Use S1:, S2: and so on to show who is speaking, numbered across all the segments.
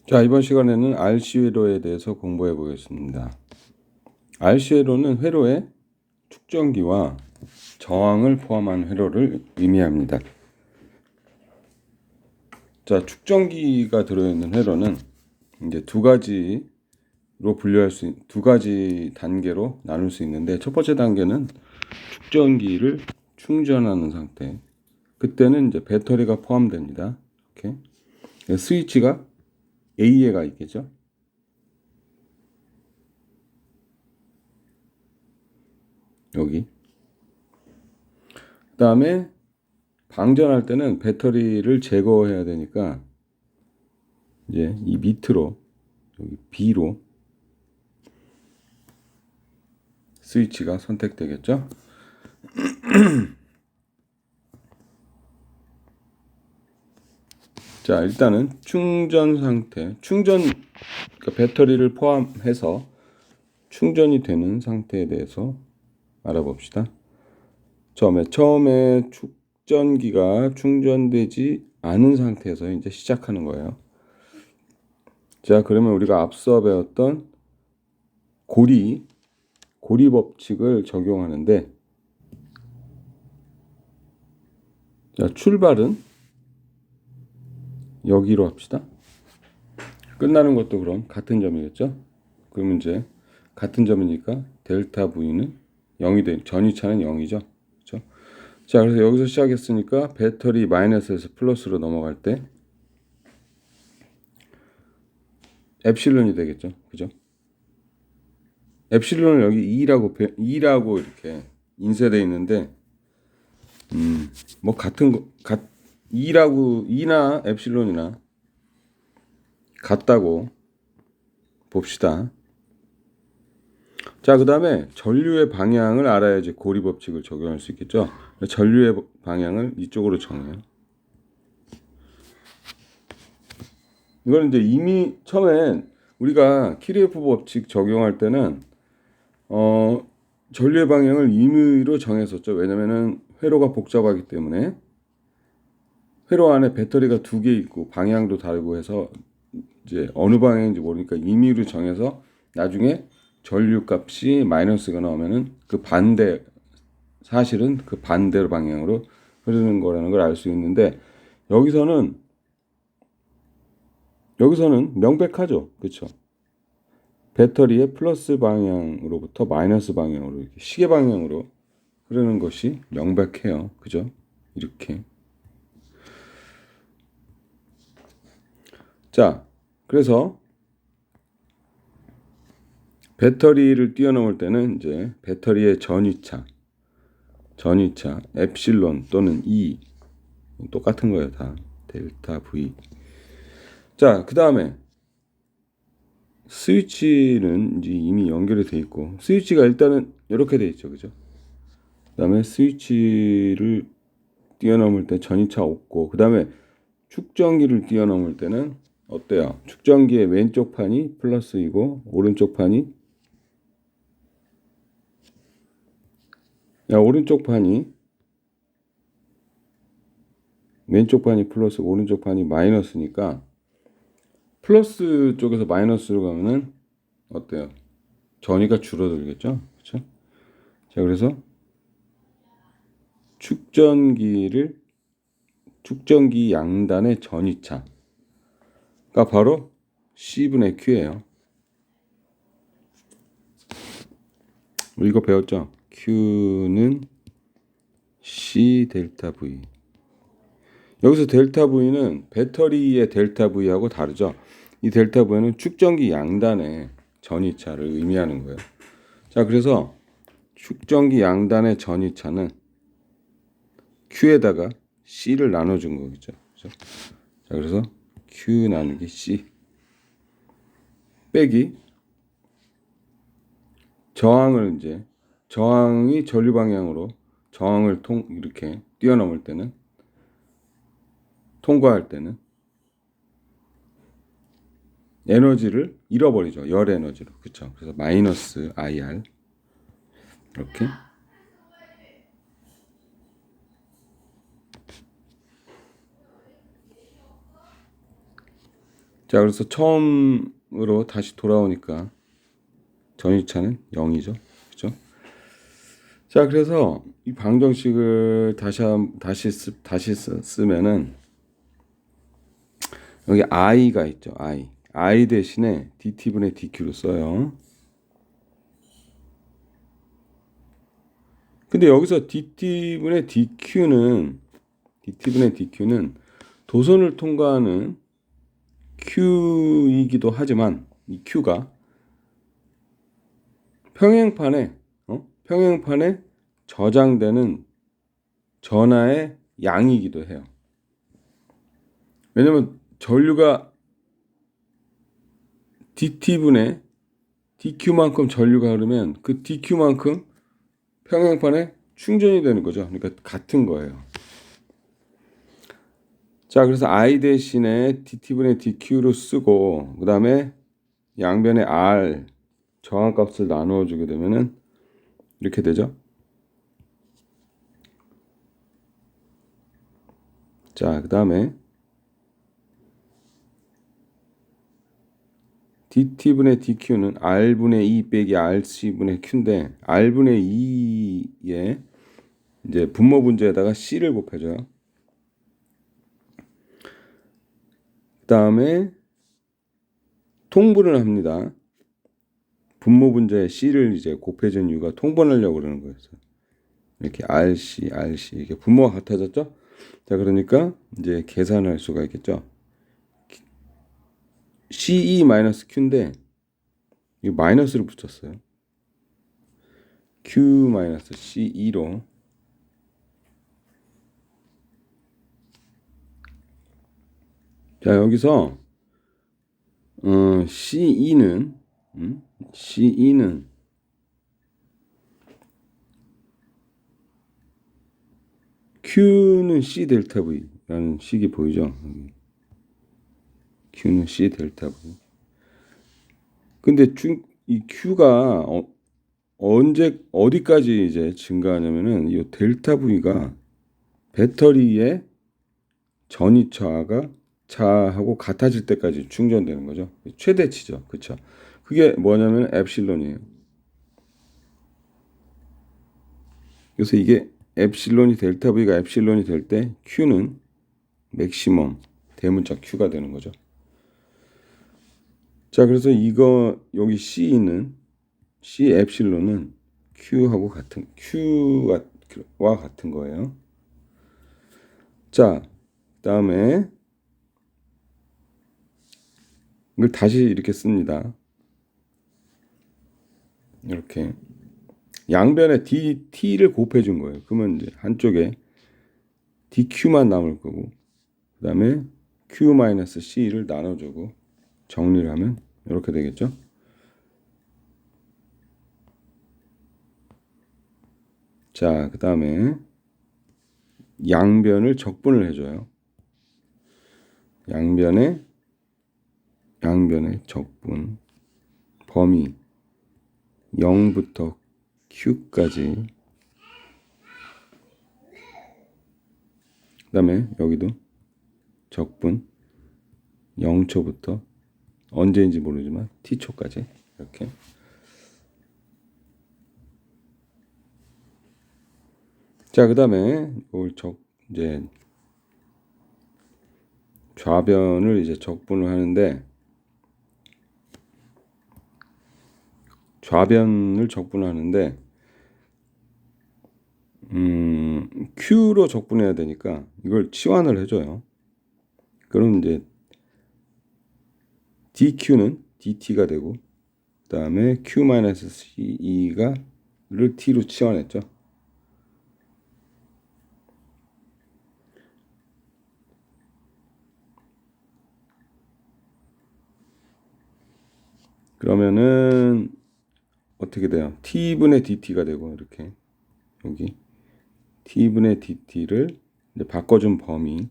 S1: 자, 이번 시간에는 RC 회로에 대해서 공부해 보겠습니다. RC 회로는 회로의 축전기와 저항을 포함한 회로를 의미합니다. 자, 축전기가 들어있는 회로는 이제 두 가지 단계로 나눌 수 있는데, 첫 번째 단계는 축전기를 충전하는 상태. 그때는 이제 배터리가 포함됩니다. 이렇게 스위치가 A에가 있겠죠. 여기. 그 다음에 방전할 때는 배터리를 제거해야 되니까 이제 이 밑으로 여기 B로 스위치가 선택되겠죠. 자, 일단은 충전 상태, 그러니까 배터리를 포함해서 충전이 되는 상태에 대해서 알아봅시다. 처음에 축전기가 충전되지 않은 상태에서 이제 시작하는 거예요. 자, 그러면 우리가 앞서 배웠던 고리 법칙을 적용하는데, 자, 출발은 여기로 합시다. 끝나는 것도 그럼 같은 점이겠죠? 그러면 이제 같은 점이니까 델타 V는 0이 돼, 전위차는 0이죠. 그렇죠? 자, 그래서 여기서 시작했으니까 배터리 마이너스에서 플러스로 넘어갈 때 엡실론이 되겠죠. 그죠? 엡실론을 여기 2라고 이렇게 인쇄되어 있는데, 뭐 같은 거, 2나 엡실론이나 같다고 봅시다. 자, 그 다음에 전류의 방향을 알아야지 고리 법칙을 적용할 수 있겠죠. 전류의 방향을 이쪽으로 정해요. 이거는 이제 이미 처음엔 우리가 키르호프 법칙 적용할 때는 전류의 방향을 임의로 정했었죠. 왜냐면은 회로가 복잡하기 때문에 회로 안에 배터리가 두 개 있고 방향도 다르고 해서 이제 어느 방향인지 모르니까 임의로 정해서 나중에 전류 값이 마이너스가 나오면은 사실은 그 반대로 방향으로 흐르는 거라는 걸 알 수 있는데, 여기서는 명백하죠. 그렇죠? 배터리의 플러스 방향으로부터 마이너스 방향으로 이렇게 시계 방향으로 흐르는 것이 명백해요. 그죠? 이렇게. 자, 그래서 배터리를 뛰어넘을 때는 이제 배터리의 전위차 엡실론 또는 E 똑같은 거예요. 다 델타 V. 자, 그 다음에 스위치는 이제 이미 연결이 돼 있고, 스위치가 일단은 이렇게 돼 있죠. 그죠? 그 다음에 스위치를 뛰어넘을 때 전위차 없고, 그 다음에 축전기를 뛰어넘을 때는 어때요? 축전기의 왼쪽 판이 플러스이고 오른쪽 판이 왼쪽 판이 플러스 오른쪽 판이 마이너스니까 플러스 쪽에서 마이너스로 가면은 어때요? 전위가 줄어들겠죠? 그렇죠? 자, 그래서 축전기 양단의 전위차가 바로 C분의 Q예요. 이거 배웠죠? Q는 C 델타 V. 여기서 델타 V는 배터리의 델타 V하고 다르죠? 이 델타 V는 축전기 양단의 전위차를 의미하는 거예요. 자, 그래서 축전기 양단의 전위차는 Q에다가 C를 나눠준 거겠죠. 그렇죠? 자, 그래서 Q 나누기 C 빼기 저항이 전류 방향으로 저항을 이렇게 뛰어넘을 때는, 통과할 때는 에너지를 잃어버리죠. 열 에너지로. 그렇죠? 그래서 마이너스 IR 이렇게. 자, 그래서 처음으로 다시 돌아오니까 전위차는 0이죠. 그죠? 자, 그래서 이 방정식을 다시 쓰면은 여기 i가 있죠. i 대신에 dt분의 dq로 써요. 근데 여기서 dt분의 dq는 도선을 통과하는 q이기도 하지만 이 q가 평행판에 저장되는 전하의 양이기도 해요. 왜냐면 전류가 dt분의 dq만큼 전류가 흐르면 그 dq만큼 평행판에 충전이 되는 거죠. 그러니까 같은 거예요. 자, 그래서 I 대신에 dt분의 dq로 쓰고 그 다음에 양변에 r 저항값을 나누어 주게 되면은 이렇게 되죠. 자, 그 다음에 dt분의 dq는 r분의 2 빼기 rc분의 q인데 r분의 2에 이제 분모 분자에다가 c를 곱해줘요. 그 다음에 통분을 합니다. 분모 분자에 c를 이제 곱해준 이유가 통분하려고 그러는 거였어요. 이렇게 rc 이렇게 분모가 같아졌죠? 자, 그러니까 이제 계산할 수가 있겠죠. ce-q인데 이 마이너스를 붙였어요. q-ce2로 자, 여기서 ce는 q는 c 델타 v라는 식이 보이죠? q는 c 델타 v. 근데 이 q가 어디까지 이제 증가하냐면은 이 델타 v가 배터리의 전위차하고 같아질 때까지 충전되는 거죠. 최대치죠. 그렇죠? 그게 뭐냐면 엡실론이에요. 그래서 이게 엡실론이 델타 v가 엡실론이 될 때 q는 맥시멈 대문자 q가 되는 거죠. 자, 그래서 이거 여기 C 엡실론은 Q와 같은 거예요. 자, 그다음에 이걸 다시 이렇게 씁니다. 이렇게 양변에 dt를 곱해 준 거예요. 그러면 이제 한쪽에 dq만 남을 거고 그다음에 q-c를 나눠 주고 정리를 하면 이렇게 되겠죠. 자, 그 다음에 양변을 적분을 해줘요. 양변의 적분 범위 0부터 q까지 그 다음에 여기도 적분 0초부터 언제인지 모르지만 t초까지 이렇게. 자, 그 다음에 이제 좌변을 이제 적분을 하는데 q로 적분해야 되니까 이걸 치환을 해줘요. 그럼 이제 dq는 dt가 되고 그 다음에 q-ce를 t로 치환했죠. 그러면은 어떻게 돼요? t분의 dt가 되고 이렇게 여기 t분의 dt를 이제 바꿔준 범위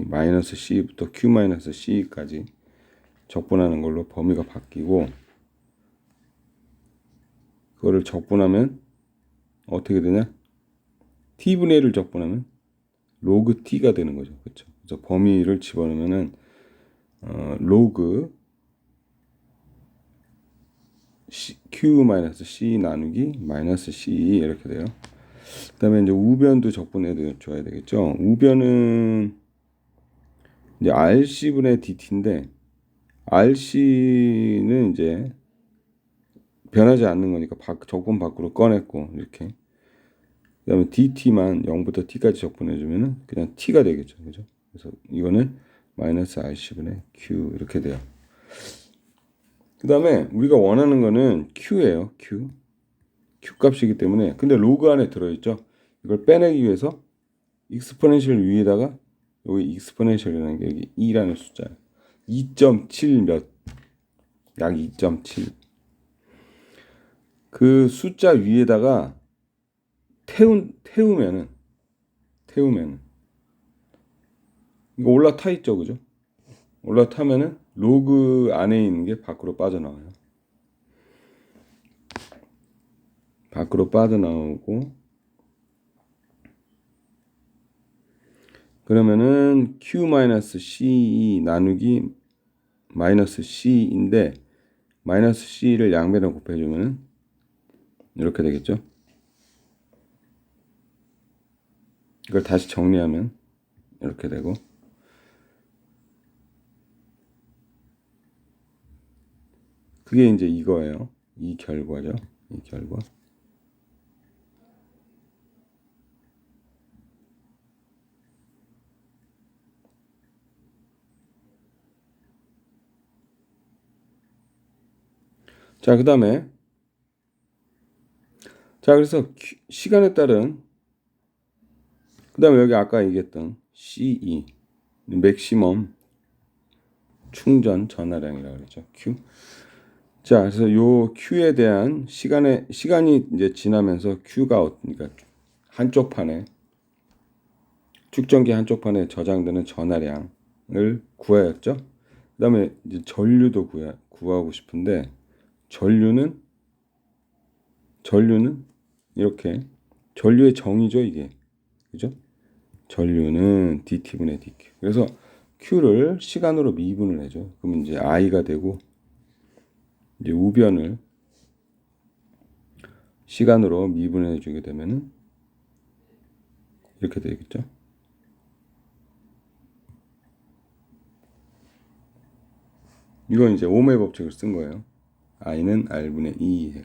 S1: 마이너스 c부터 q-ce까지 적분하는 걸로 범위가 바뀌고 그거를 적분하면 어떻게 되냐? t분의 1을 적분하면 로그 t가 되는 거죠. 그렇죠? 그래서 범위를 집어넣으면은 로그 Q-C 나누기 마이너스 C 이렇게 돼요. 그 다음에 이제 우변도 적분해 줘야 되겠죠. 우변은 이제 RC분의 DT인데, RC는 이제 변하지 않는 거니까 적분 밖으로 꺼냈고, 이렇게. 그 다음에 DT만 0부터 T까지 적분해 주면은 그냥 T가 되겠죠. 그죠? 그래서 이거는 마이너스 RC분의 Q 이렇게 돼요. 그 다음에 우리가 원하는 거는 Q예요. Q 값이기 때문에, 근데 로그 안에 들어있죠. 이걸 빼내기 위해서 익스포넨셜 위에다가 여기 익스포넨셜이라는 게 여기 2라는 숫자예요. 2.7 몇, 약 2.7. 그 숫자 위에다가 태우면은 이거 올라타 있죠, 그죠? 올라타면은 로그 안에 있는 게 밖으로 빠져나와요. 밖으로 빠져나오고, 그러면은 Q-C 나누기 마이너스 C인데, 마이너스 C를 양배랑 곱해주면은 이렇게 되겠죠. 이걸 다시 정리하면 이렇게 되고, 그게 이제 이거예요. 이 결과죠. 이 결과. 자, 그 다음에, 자, 그래서 시간에 따른, 그 다음에 여기 아까 얘기했던 CE, 맥시멈 충전 전화량이라고 그랬죠. Q. 자, 그래서 요 Q에 대한 시간이 이제 지나면서 Q가, 그러니까 한쪽 판에, 축전기 한쪽 판에 저장되는 전화량을 구하였죠. 그 다음에 이제 전류도 구하고 싶은데, 전류는 이렇게, 전류의 정의죠, 이게. 그죠? 전류는 dT분의 dQ. 그래서 Q를 시간으로 미분을 해줘. 그러면 이제 I가 되고, 이제 우변을 시간으로 미분해 주게 되면은 이렇게 되겠죠. 이건 이제 오음의 법칙을 쓴 거예요. I는 R분의 2.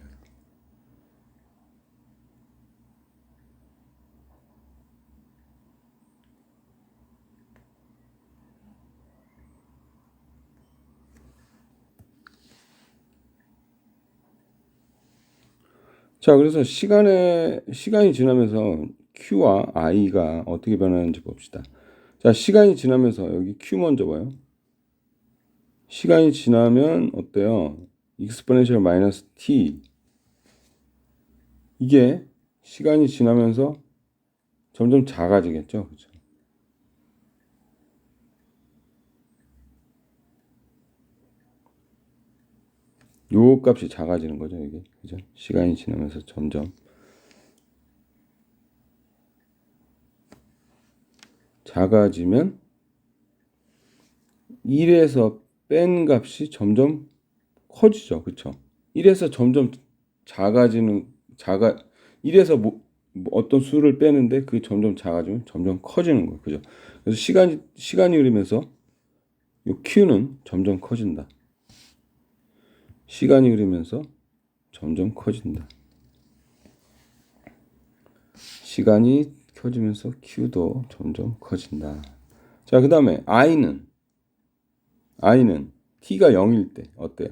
S1: 자, 그래서 시간이 지나면서 Q와 I가 어떻게 변하는지 봅시다. 자, 시간이 지나면서 여기 Q 먼저 봐요. 시간이 지나면 어때요? 익스포넨셜 마이너스 T. 이게 시간이 지나면서 점점 작아지겠죠. 그죠? 요 값이 작아지는 거죠, 이게. 그죠? 시간이 지나면서 점점 작아지면 1에서 뺀 값이 점점 커지죠. 그쵸? 1에서 점점 1에서 어떤 수를 빼는데 그게 점점 작아지면 점점 커지는 거예요. 그죠? 그래서 시간이 흐르면서 요 Q는 점점 커진다. 시간이 흐르면서 점점 커진다. 시간이 커지면서 Q도 점점 커진다. 자, 그 다음에 I는 T가 0일 때 어때요?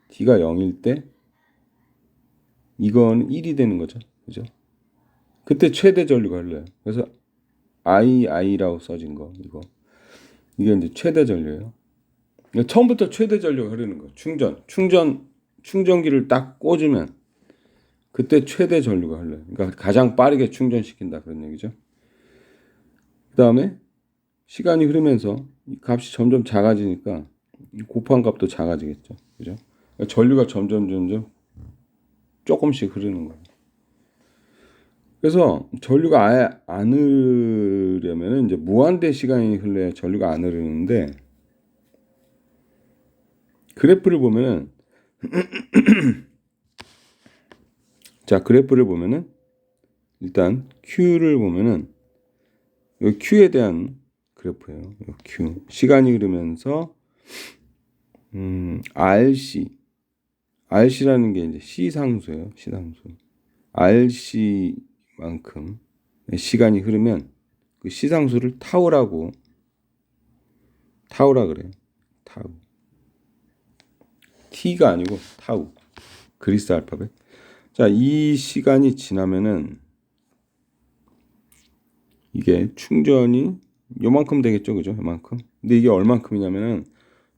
S1: T가 0일 때 이건 1이 되는 거죠. 그죠? 그때 최대 전류가 흘러요. 그래서 II라고 써진 거 이게 이제 최대 전류예요. 처음부터 최대 전류가 흐르는 거. 충전기를 딱 꽂으면 그때 최대 전류가 흘러요. 그러니까 가장 빠르게 충전시킨다 그런 얘기죠. 그 다음에 시간이 흐르면서 이 값이 점점 작아지니까 곱한 값도 작아지겠죠. 그죠? 그러니까 전류가 점점 조금씩 흐르는 거예요. 그래서 전류가 아예 안 흐르려면 이제 무한대 시간이 흘러야 전류가 안 흐르는데, 그래프를 보면은 자, 그래프를 보면은 일단 Q를 보면은 이 Q에 대한 그래프예요. 이 Q. 시간이 흐르면서 RC라는 게 이제 C상수예요. C상수. RC만큼 시간이 흐르면 그 C상수를 타우라 그래요. 타우. T가 아니고 타우. 그리스 알파벳. 자, 이 시간이 지나면은 이게 충전이 요만큼 되겠죠, 그죠? 요만큼. 근데 이게 얼만큼이냐면은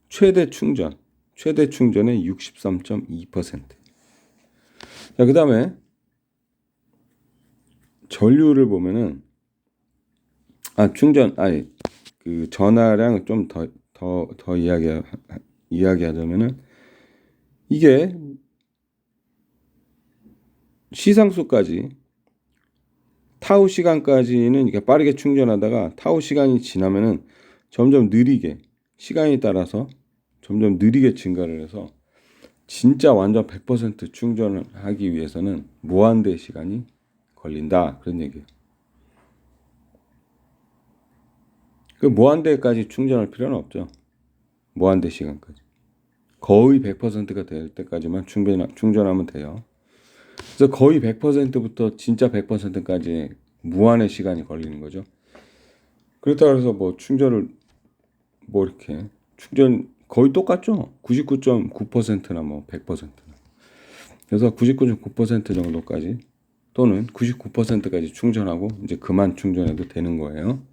S1: 최대 충전의 63.2%. 자, 그다음에 전류를 보면은 그 전하량을 좀 더 이야기하자면은 이게 시상수까지 타우 시간까지는 이렇게 빠르게 충전하다가 타우 시간이 지나면은 점점 느리게 시간이 따라서 점점 느리게 증가를 해서 진짜 완전 100% 충전을 하기 위해서는 무한대 시간이 걸린다 그런 얘기예요. 그 무한대까지 충전할 필요는 없죠. 무한대 시간까지 거의 100%가 될 때까지만 충전하면 돼요. 그래서 거의 100%부터 진짜 100%까지 무한의 시간이 걸리는 거죠. 그렇다고 해서 뭐 충전을 뭐 이렇게 충전 거의 똑같죠. 99.9%나 뭐 100%나. 그래서 99.9% 정도까지 또는 99%까지 충전하고 이제 그만 충전해도 되는 거예요.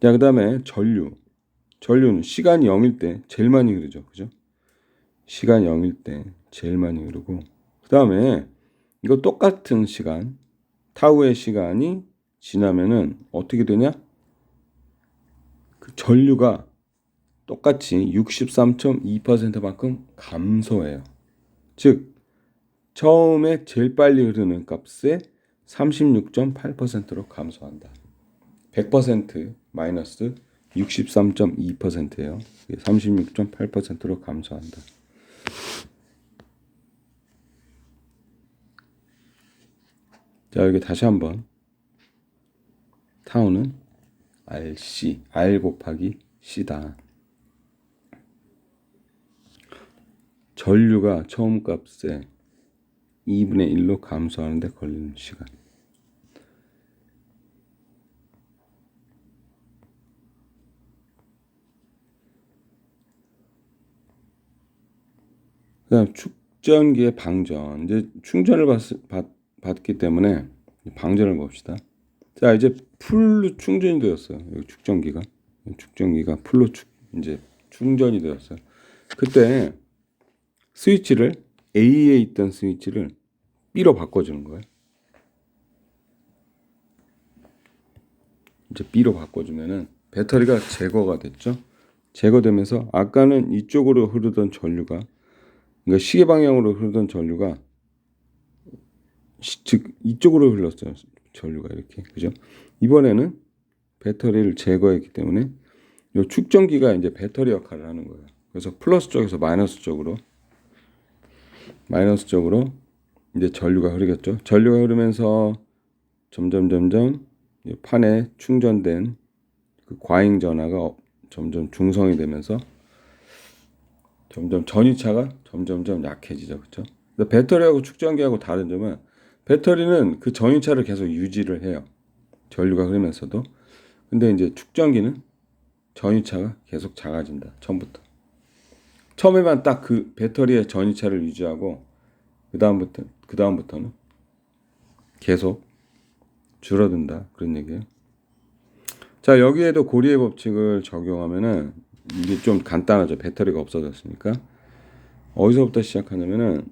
S1: 자, 그다음에 전류는 시간이 0일 때 제일 많이 흐르죠. 그죠? 시간이 0일 때 제일 많이 흐르고 그다음에 이거 똑같은 시간 타우의 시간이 지나면은 어떻게 되냐? 그 전류가 똑같이 63.2%만큼 감소해요. 즉 처음에 제일 빨리 흐르는 값의 36.8%로 감소한다. 100% 마이너스 63.2%예요. 36.8%로 감소한다. 자, 여기 다시 한번 타우는 RC, R 곱하기 C다. 전류가 처음 값에 2분의 1로 감소하는데 걸리는 시간. 그다음 축전기의 방전. 이제 충전을 받기 때문에 방전을 봅시다. 자, 이제 풀로 충전이 되었어요. 여기 축전기가 풀로 이제 충전이 되었어요. 그때 스위치를 A에 있던 스위치를 B로 바꿔주는 거예요. 이제 B로 바꿔주면은 배터리가 제거가 됐죠. 제거되면서 아까는 이쪽으로 흐르던 전류가 그러니까 시계 방향으로 흐르던 전류가 즉 이쪽으로 흘렀어요. 전류가 이렇게 그죠? 이번에는 배터리를 제거했기 때문에 이 축전기가 이제 배터리 역할을 하는 거예요. 그래서 플러스 쪽에서 마이너스 쪽으로 이제 전류가 흐르겠죠. 전류가 흐르면서 점점 판에 충전된 그 과잉 전하가 점점 중성이 되면서 점점 전위차가 점점 약해지죠. 그렇죠? 배터리하고 축전기하고 다른 점은 배터리는 그 전위차를 계속 유지를 해요. 전류가 흐르면서도. 근데 이제 축전기는 전위차가 계속 작아진다. 처음에만 딱 그 배터리의 전위차를 유지하고 그다음부터는 계속 줄어든다. 그런 얘기예요. 자, 여기에도 고리의 법칙을 적용하면은 이게 좀 간단하죠. 배터리가 없어졌으니까. 어디서부터 시작하냐면은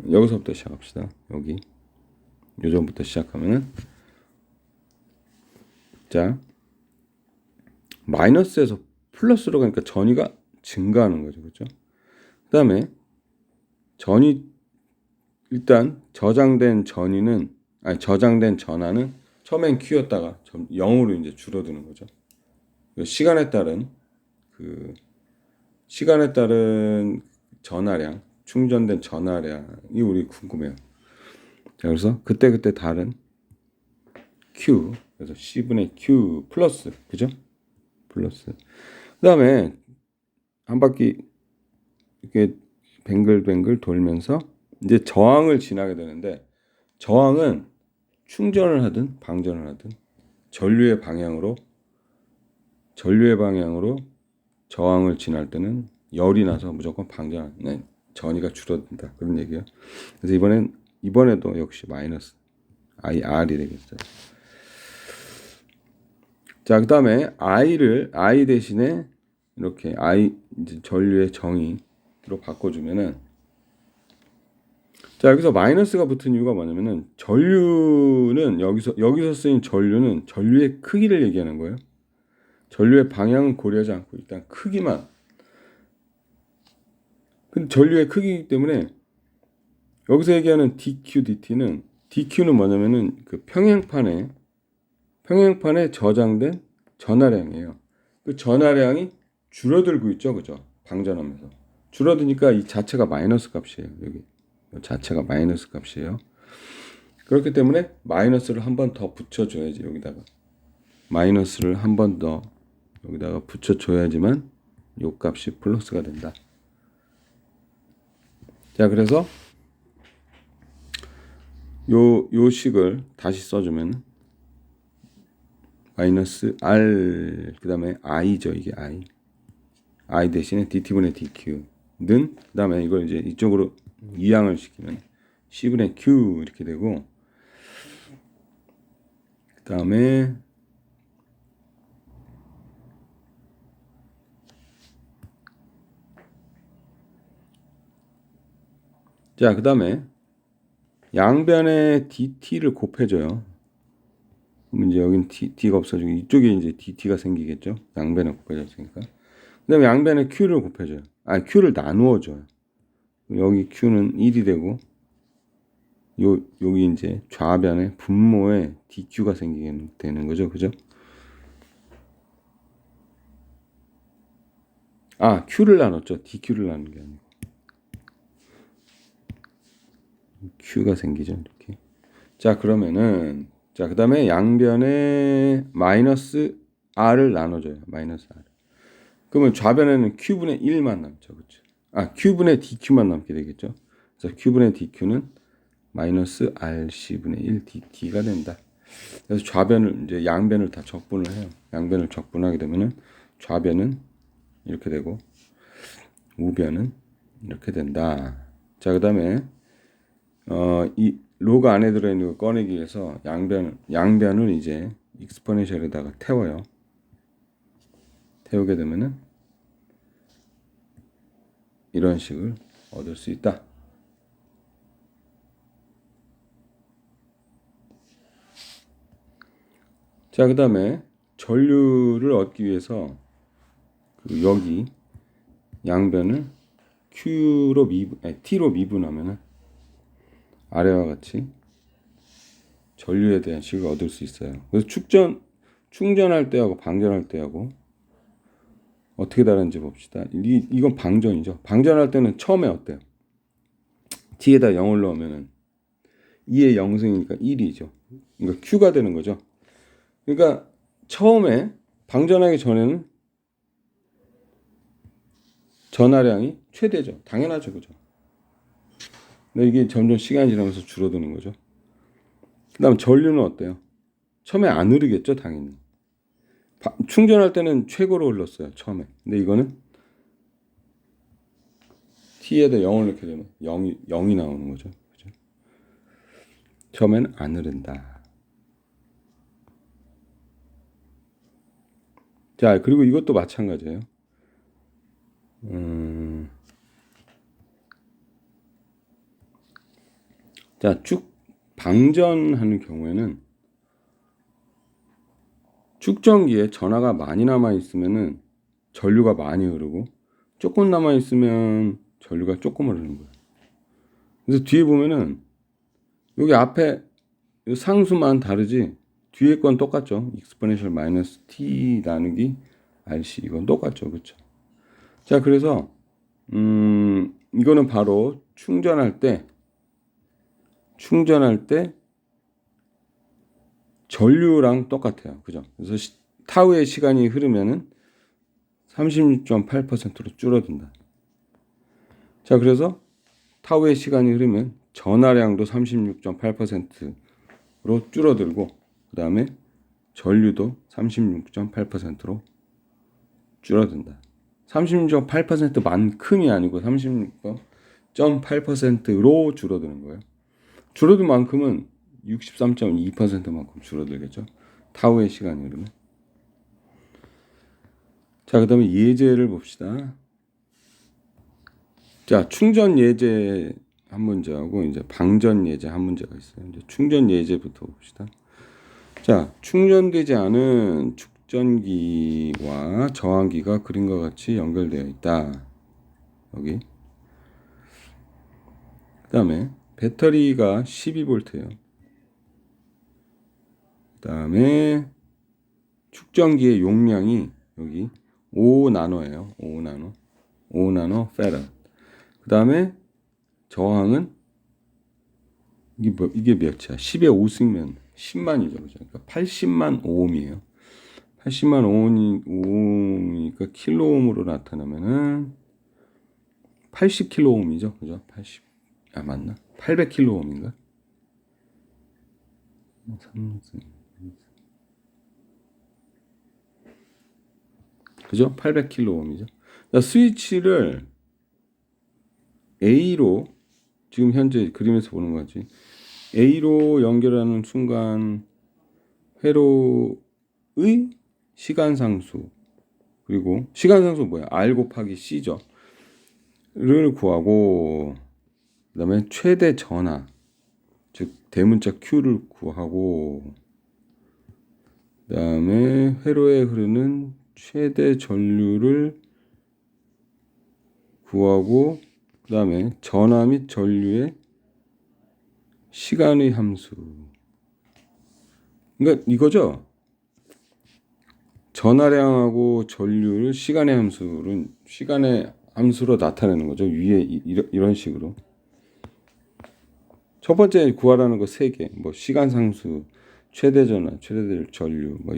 S1: 여기서부터 시작합시다. 여기 요점부터 시작하면은 자 마이너스에서 플러스로 가니까 전위가 증가하는 거죠. 그렇죠? 그다음에 일단 저장된 전하는 처음엔 Q였다가 0으로 이제 줄어드는 거죠. 시간에 따른 그 시간에 따른 전하량, 충전된 전하량이 우리 궁금해요. 자, 그래서 그때 다른 Q, 그래서 C분의 Q 플러스, 그죠? 플러스. 그 다음에 한 바퀴 이렇게 뱅글뱅글 돌면서 이제 저항을 지나게 되는데, 저항은 충전을 하든 방전을 하든 전류의 방향으로 저항을 지날 때는 열이 나서 무조건 방전하는 전위가 줄어든다, 그런 얘기예요. 그래서 이번에도 역시 마이너스 IR이 되겠어요. 자, 그 다음에 I 대신에 이렇게 이제 전류의 정의로 바꿔주면은, 자, 여기서 마이너스가 붙은 이유가 뭐냐면은, 전류는 여기서 쓰인 전류는 전류의 크기를 얘기하는 거예요. 전류의 방향은 고려하지 않고 일단 크기만. 근데 전류의 크기이기 때문에 여기서 얘기하는 DQ는 뭐냐면은 그 평행판에 저장된 전하량이에요. 그 전하량이 줄어들고 있죠, 그죠? 방전하면서 줄어드니까 이 자체가 마이너스 값이에요. 여기 자체가 마이너스 값이에요. 그렇기 때문에 마이너스를 한 번 더 붙여줘야지. 마이너스를 한 번 더 여기다가 붙여줘야지만 요 값이 플러스가 된다. 자, 그래서 요 식을 다시 써주면 마이너스 R, 그 다음에 I죠. 이게 I 대신에 DT분의 DQ는, 그 다음에 이걸 이제 이쪽으로 이항을 시키면 C분의 Q 이렇게 되고, 그 다음에 자, 그 다음에 양변에 DT를 곱해줘요. 그럼 이제 여긴 D가 없어지고 이쪽에 이제 DT가 생기겠죠. 양변에 곱해졌으니까. 그 다음에 양변에 Q를 곱해줘요. Q를 나누어줘요. 여기 Q는 1이 되고, 여기 이제 좌변에 분모에 DQ가 생기게 되는 거죠. 그죠? Q를 나눴죠. DQ를 나눈 게 아니고. Q가 생기죠. 이렇게. 자, 그러면은, 그 다음에 양변에 마이너스 R을 나눠줘요. 마이너스 R. 그러면 좌변에는 Q분의 1만 남죠. 그렇죠? Q분의 DQ만 남게 되겠죠. 그래서 Q분의 DQ는 마이너스 RC분의 1 DT가 된다. 그래서 이제 양변을 다 적분을 해요. 양변을 적분하게 되면은 좌변은 이렇게 되고 우변은 이렇게 된다. 자, 그 다음에 이 로그 안에 들어있는 걸 꺼내기 위해서 양변을 이제 익스포넨셜에다가 태워요. 태우게 되면은 이런 식을 얻을 수 있다. 자, 그 다음에 전류를 얻기 위해서 여기 양변을 T로 미분하면은 아래와 같이 전류에 대한 식을 얻을 수 있어요. 그래서 충전할 때하고 방전할 때하고 어떻게 다른지 봅시다. 이건 방전이죠. 방전할 때는 처음에 어때요? T에다 0을 넣으면은 2의 0승이니까 1이죠. 그러니까 Q가 되는 거죠. 그러니까 처음에 방전하기 전에는 전하량이 최대죠. 당연하죠. 그죠? 근데 이게 점점 시간이 지나면서 줄어드는 거죠. 그 다음 전류는 어때요? 처음에 안 흐르겠죠. 당연히. 충전할 때는 최고로 흘렀어요. 처음에. 근데 이거는 T에다 0을 넣게 되면 0이 나오는 거죠. 그죠? 처음에는 안 흐른다. 자, 그리고 이것도 마찬가지예요. 자, 방전하는 경우에는 축전기에 전하가 많이 남아있으면은 전류가 많이 흐르고, 조금 남아있으면 전류가 조금 흐르는 거예요. 그래서 뒤에 보면은 여기 앞에 상수만 다르지 뒤에 건 똑같죠. 익스포넨셜 마이너스 T 나누기 RC 이건 똑같죠. 그렇죠? 자, 그래서 이거는 바로 충전할 때 전류랑 똑같아요. 그죠? 그래서 타우의 시간이 흐르면은 36.8%로 줄어든다. 자, 그래서 타우의 시간이 흐르면 전하량도 36.8%로 줄어들고, 그 다음에 전류도 36.8%로 줄어든다. 36.8%만큼이 아니고 36.8%로 줄어드는 거예요. 줄어든 만큼은 63.2%만큼 줄어들겠죠. 타우의 시간이 흐르면. 자, 그 다음에 예제를 봅시다. 자, 충전 예제 한 문제하고 이제 방전 예제 한 문제가 있어요. 이제 충전 예제부터 봅시다. 자, 충전되지 않은 축전기와 저항기가 그림과 같이 연결되어 있다. 여기. 그 다음에 배터리가 12V예요. 그 다음에 축전기의 용량이 여기 5나노예요. 5나노 페라. 그 다음에 저항은 이게 몇이야? 10의 5승이면 10만이죠. 그죠? 그러니까 80만 오음이에요. 80만 오음이니까 킬로옴으로 나타나면은 80킬로옴이죠. 그죠? 80. 아, 맞나? 800킬로옴인가? 3승. 그죠? 800킬로옴이죠. 스위치를 A로 지금 현재 그림에서 보는 거지. A로 연결하는 순간 회로의 시간상수, 그리고 시간상수 뭐야? R 곱하기 C죠. 를 구하고, 그 다음에 최대 전하, 즉 대문자 Q를 구하고, 그 다음에 회로에 흐르는 최대 전류를 구하고, 그 다음에 전하 및 전류의 시간의 함수. 그러니까 이거죠. 전하량하고 전류를 시간의 함수로 나타내는 거죠. 위에 이런 식으로. 첫 번째 구하라는 거 3개. 뭐 시간 상수, 최대 전하, 최대 전류, 뭐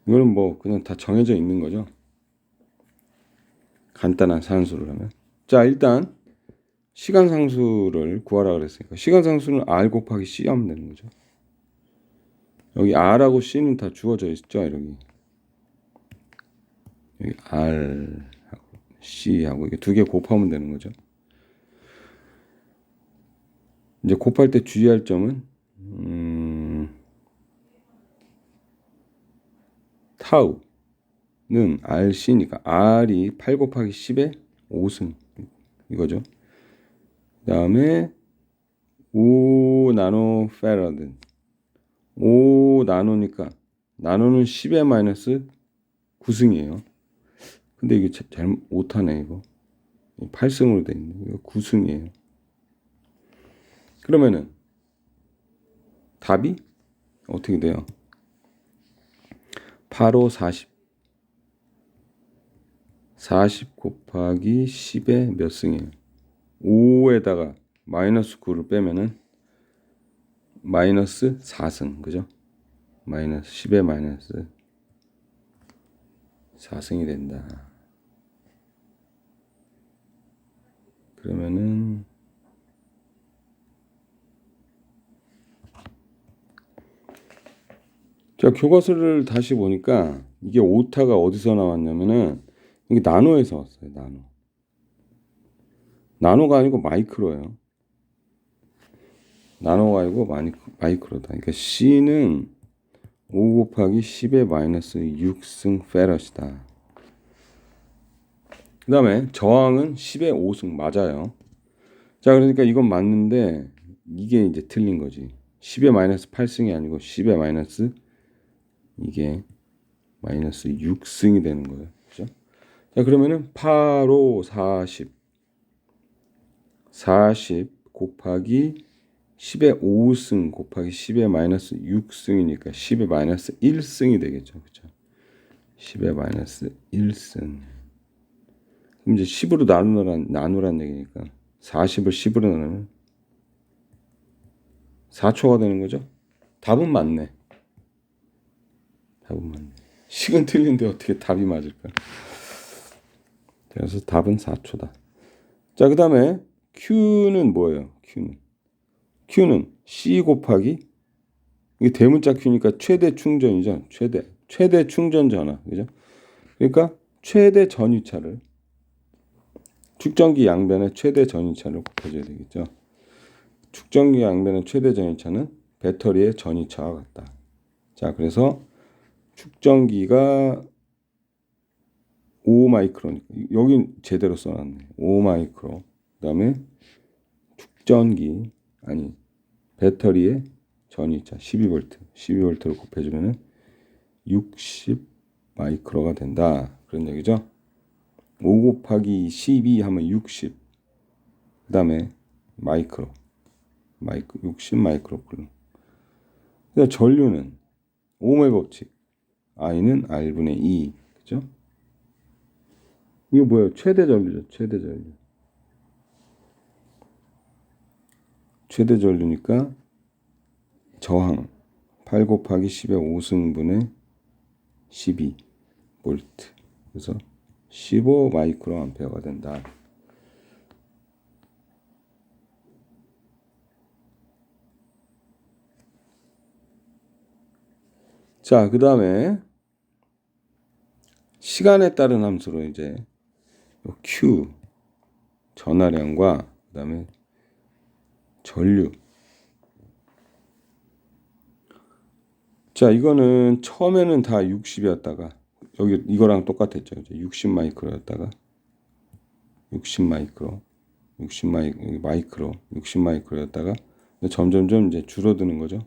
S1: 이거는 뭐 그냥 다 정해져 있는 거죠. 간단한 산수를 하면. 자, 일단 시간 상수를 구하라 그랬으니까 시간 상수는 R 곱하기 C 하면 되는 거죠. 여기 R하고 C는 다 주어져 있죠. 여기 R하고 C하고 이게 두 개 곱하면 되는 거죠. 이제 곱할 때 주의할 점은 타우는 RC니까 R이 8 곱하기 10의 5승 이거죠. 그 다음에 5나노 페라드 5나노니까 나노는 10의 마이너스 9승이에요. 근데 이게 잘못 못하네 이거. 8승으로 돼 있네. 이거 9승이에요. 그러면은 답이 어떻게 돼요? 8, 5, 40. 40 곱하기 10의 몇 승이에요? 5에다가 마이너스 9를 빼면은 마이너스 4승. 그죠? 마이너스 10의 마이너스 4승이 된다. 그러면은 자, 교과서를 다시 보니까 이게 오타가 어디서 나왔냐면은 이게 나노에서 왔어요. 나노가 아니고 마이크로예요. 나노가 아니고 마이크로다. 그러니까 C는 5 곱하기 10의 마이너스 6승 페럿이다. 그 다음에 저항은 10의 5승 맞아요. 자, 그러니까 이건 맞는데 이게 이제 틀린 거지. 10의 마이너스 8승이 아니고 10의 마이너스 이게 마이너스 6승이 되는 거예요. 그죠? 자, 그러면은 8, 5, 40 곱하기 10의 5승 곱하기 10의 마이너스 6승이니까 10의 마이너스 1승이 되겠죠. 그죠? 10의 마이너스 1승. 그럼 이제 10으로 나누란 얘기니까 40을 10으로 나누면 4초가 되는 거죠. 답은 맞네. 답은 맞네. 식은 틀린데 어떻게 답이 맞을까? 그래서 답은 4초다. 자, 그 다음에 Q는 뭐예요? Q는 C 곱하기, 이게 대문자 Q니까 최대 충전이죠. 최대 충전 전화. 그죠? 그러니까 최대 전위차를, 축전기 양변의 최대 전위차를 곱해줘야 되겠죠. 축전기 양변의 최대 전위차는 배터리의 전위차와 같다. 자, 그래서 축전기가 5 마이크로니까 여긴 제대로 써놨네. 5 마이크로. 그다음에 축전기 배터리의 전위차 12V를 곱해주면은 60 마이크로가 된다. 그런 얘기죠. 5 곱하기 12 하면 60. 그다음에 마이크로 60 마이크로 쿨럼. 그다음 전류는 오음의 법칙. I는 R분의 2. 그죠? 이게 뭐예요? 최대 전류죠. 최대 전류니까 저항 8 곱하기 10의 5승분의 12 볼트. 그래서 15 마이크로 암페어가 된다. 자, 그 다음에 시간에 따른 함수로 이제 Q 전하량과 그 다음에 전류. 자, 이거는 처음에는 다 60이었다가 여기 이거랑 똑같았죠. 60 마이크로였다가 60 마이크로였다가 점점점 이제 줄어드는 거죠.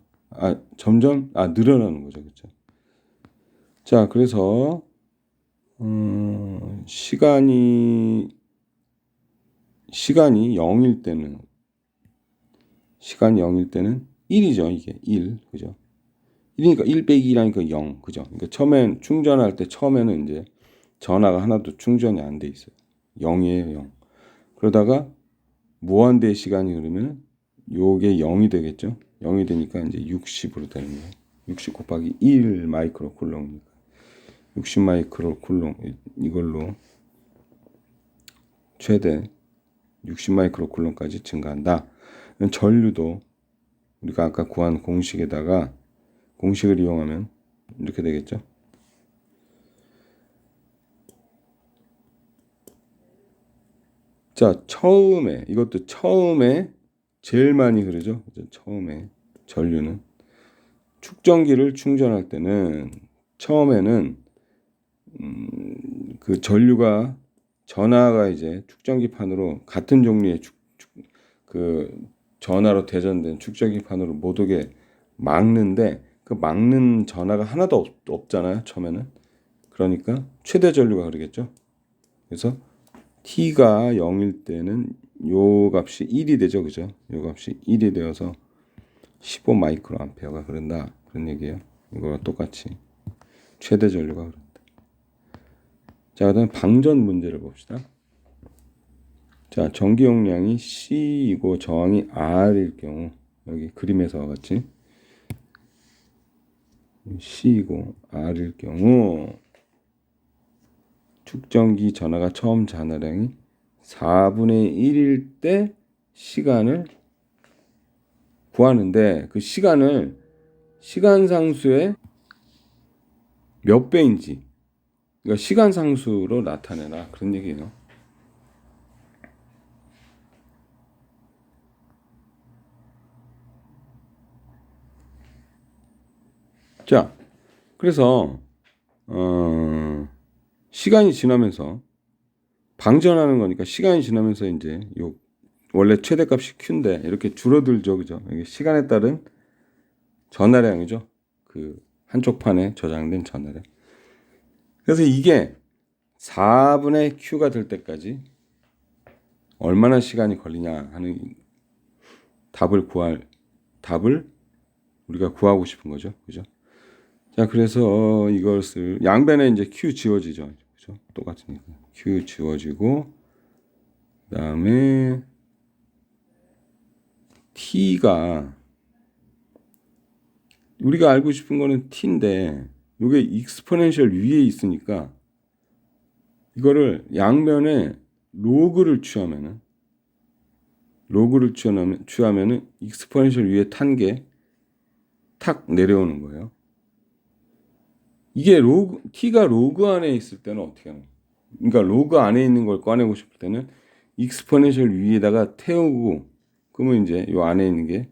S1: 점점 늘어나는 거죠. 그렇죠? 자, 그래서 시간이 0일 때는 1이죠. 이게 1. 그죠? 1이니까 1 빼기 2라니까 0. 그죠? 그러니까 처음엔 충전할 때 처음에는 이제 전화가 하나도 충전이 안 돼 있어요. 0이에요, 0. 그러다가 무한대의 시간이 흐르면 요게 0이 되겠죠? 0이 되니까 이제 60으로 되는 거예요. 60 곱하기 1 마이크로 쿨럼이니까 60 마이크로 쿨럼 이걸로 최대 60 마이크로 쿨럼까지 증가한다. 전류도 우리가 아까 구한 공식을 이용하면 이렇게 되겠죠. 자, 이것도 처음에 제일 많이 흐르죠. 처음에 전류는 축전기를 충전할 때는 처음에는 그 전하가 이제 축전기판으로 같은 종류의 그 전하로 대전된 축전기판으로 못 오게 막는데 그 막는 전하가 하나도 없잖아요. 처음에는. 그러니까 최대 전류가 흐르겠죠. 그래서 T가 0일 때는 요 값이 1이 되죠. 그죠? 요 값이 1이 되어서 15 마이크로 암페어가 흐른다. 그런 얘기예요. 이거랑 똑같이 최대 전류가 흐른다. 자, 그다음 방전 문제를 봅시다. 자, 전기 용량이 C이고 저항이 R일 경우 여기 그림에서와 같이 C이고 R일 경우 축전기 전하가 처음 전하량이 4분의 1일 때 시간을 구하는데 그 시간을 시간 상수의 몇 배인지, 그러니까 시간 상수로 나타내라 그런 얘기예요. 자, 그래서 시간이 지나면서 방전하는 거니까 시간이 지나면서 이제 요 원래 최대값이 Q인데 이렇게 줄어들죠. 그죠? 이게 시간에 따른 전하량이죠. 그 한쪽 판에 저장된 전하량. 그래서 이게 4분의 Q가 될 때까지 얼마나 시간이 걸리냐 하는 답을 우리가 구하고 싶은 거죠. 그죠? 자, 그래서 이것을 양변에 이제 Q 지워지죠. 그죠? 똑같으니까 Q 지워지고 그다음에 T가 우리가 알고 싶은 거는 T인데 이게 익스포넨셜 위에 있으니까 이거를 양면에 로그를 취하면은 익스포넨셜 위에 탄 게 탁 내려오는 거예요. 이게 t가 로그 안에 있을 때는 어떻게 하는 거예요? 그러니까 로그 안에 있는 걸 꺼내고 싶을 때는 익스포넨셜 위에다가 태우고 그러면 이제 요 안에 있는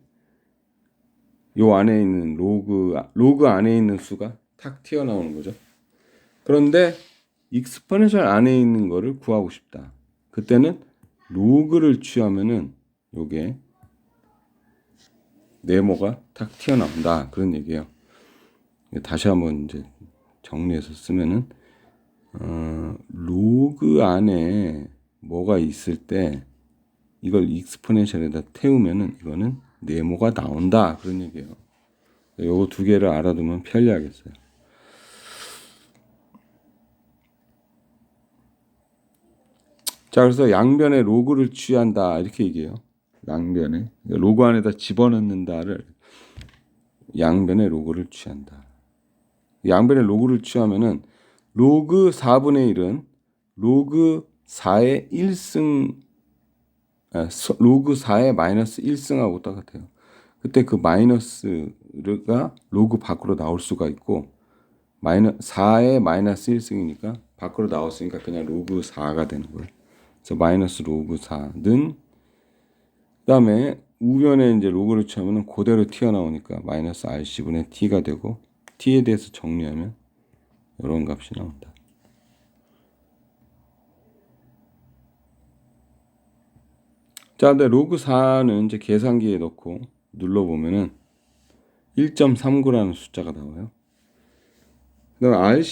S1: 로그 안에 있는 수가 탁 튀어나오는 거죠. 그런데 익스포넨셜 안에 있는 거를 구하고 싶다. 그때는 로그를 취하면은 요게 네모가 탁 튀어나온다. 그런 얘기예요. 다시 한번 이제 정리해서 쓰면은 로그 안에 뭐가 있을 때 이걸 익스포넨셜에다 태우면은 이거는 네모가 나온다. 그런 얘기예요. 요거 두 개를 알아두면 편리하겠어요. 자, 그래서 양변에 로그를 취한다. 이렇게 얘기해요. 양변에. 로그 안에다 집어넣는다를 양변에 로그를 취한다. 양변에 로그를 취하면은 로그 4분의 1은 로그 4의 1승 로그 4의 마이너스 1승하고 똑같아요. 그때 그 마이너스가 로그 밖으로 나올 수가 있고 4의 마이너스 1승이니까 밖으로 나왔으니까 그냥 로그 4가 되는 거예요. 그래서 마이너스 로그 4는 그다음에 우변에 이제 로그를 취하면 그대로 튀어나오니까 마이너스 RC분의 T가 되고 T에 대해서 정리하면 이런 값이 나온다. 자, 근데 로그 4는 이제 계산기에 넣고 눌러보면은 1.39라는 숫자가 나와요. 그다음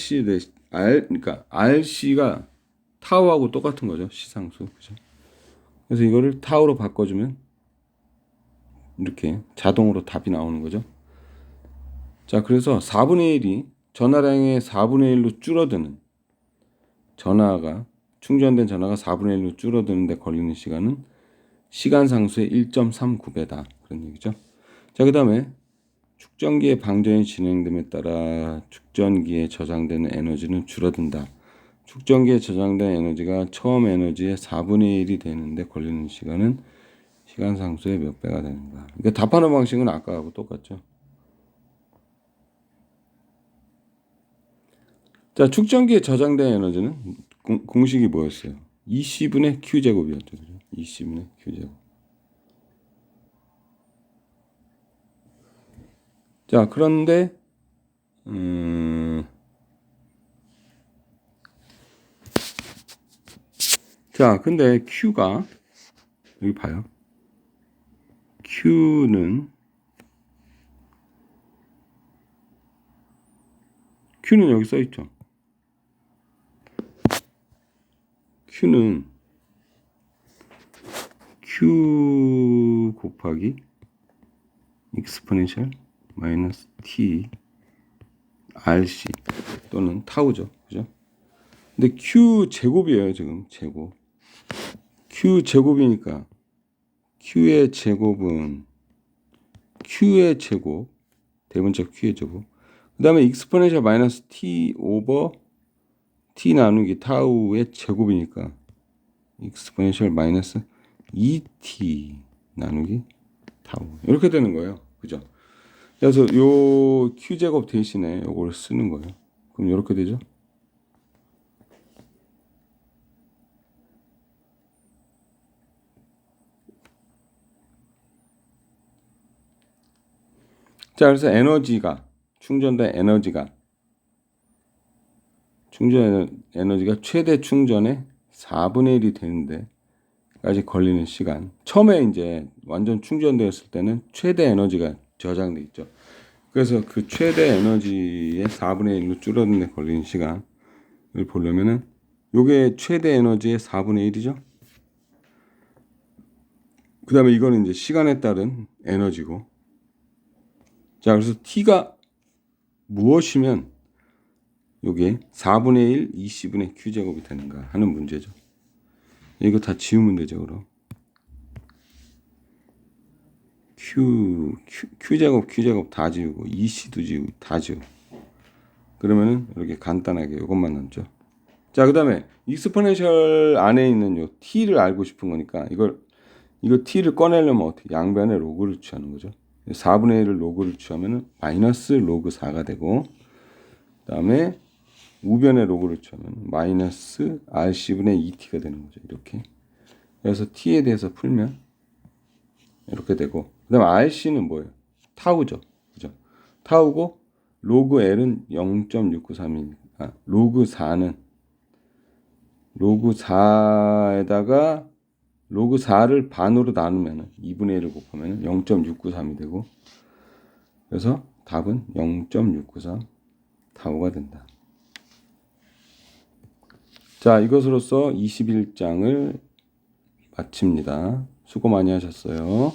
S1: 그러니까 RC가 타우하고 똑같은 거죠. 시상수. 그죠? 그래서 이거를 타우로 바꿔주면 이렇게 자동으로 답이 나오는 거죠. 자, 그래서 4분의 1이 전화량의 4분의 1로 줄어드는 충전된 전화가 4분의 1로 줄어드는데 걸리는 시간은 시간 상수의 1.39배다. 그런 얘기죠. 자, 그 다음에 축전기의 방전이 진행됨에 따라 축전기에 저장되는 에너지는 줄어든다. 축전기에 저장된 에너지가 처음 에너지의 4분의 1이 되는데 걸리는 시간은 시간 상수의 몇 배가 되는가. 그러니까 답하는 방식은 아까하고 똑같죠. 자, 축전기에 저장된 에너지는 공식이 뭐였어요? EC분의 Q제곱이었죠. 그죠? EC분의 Q제곱. 자, 그런데 자, 근데 Q가 여기 봐요. Q는 여기 써 있죠. Q는 Q 곱하기 익스포넨셜 마이너스 T RC 또는 타우죠. 그죠? 근데 Q 제곱이에요, 지금. 제곱. Q 제곱이니까 Q의 제곱은 Q의 제곱, 대문자 Q의 제곱. 그다음에 익스포넨셜 마이너스 T 오버 T 나누기 타우의 제곱이니까 익스포넨셜 마이너스 2T 나누기 타우. 이렇게 되는 거예요. 그죠? 그래서 요 Q제곱 대신에 요걸 쓰는 거예요. 그럼 이렇게 되죠? 자, 그래서 충전된 에너지가 최대 충전의 4분의 1이 되는데까지 걸리는 시간. 처음에 이제 완전 충전되었을 때는 최대 에너지가 저장돼 있죠. 그래서 그 최대 에너지의 4분의 1로 줄어드는 데 걸리는 시간을 보려면은 요게 최대 에너지의 4분의 1이죠. 그 다음에 이거는 이제 시간에 따른 에너지고. 자, 그래서 T가 무엇이면 요게 4분의 1 20분의 Q제곱이 되는가 하는 문제죠. 이거 다 지우면 되죠. 그럼 Q제곱 다 지우고 EC도 지우고 다 지우고 그러면은 이렇게 간단하게 이것만 남죠. 자, 그 다음에 익스포넨셜 안에 있는 요 t를 알고 싶은 거니까 이거 t를 꺼내려면 어떻게 양변에 로그를 취하는 거죠. 4분의 1을 로그를 취하면은 마이너스 로그 4가 되고, 그 다음에 우변에 로그를 취하면 마이너스 rc분의 2t가 되는 거죠. 이렇게. 그래서 t에 대해서 풀면 이렇게 되고, 그 다음에 rc는 뭐예요? 타우죠. 그죠? 타우고 로그 l은 0.693이니까 로그 4는 로그 4에다가 로그 4를 반으로 나누면 2분의 1을 곱하면 0.693이 되고, 그래서 답은 0.693 타우가 된다. 자, 이것으로써 21장을 마칩니다. 수고 많이 하셨어요.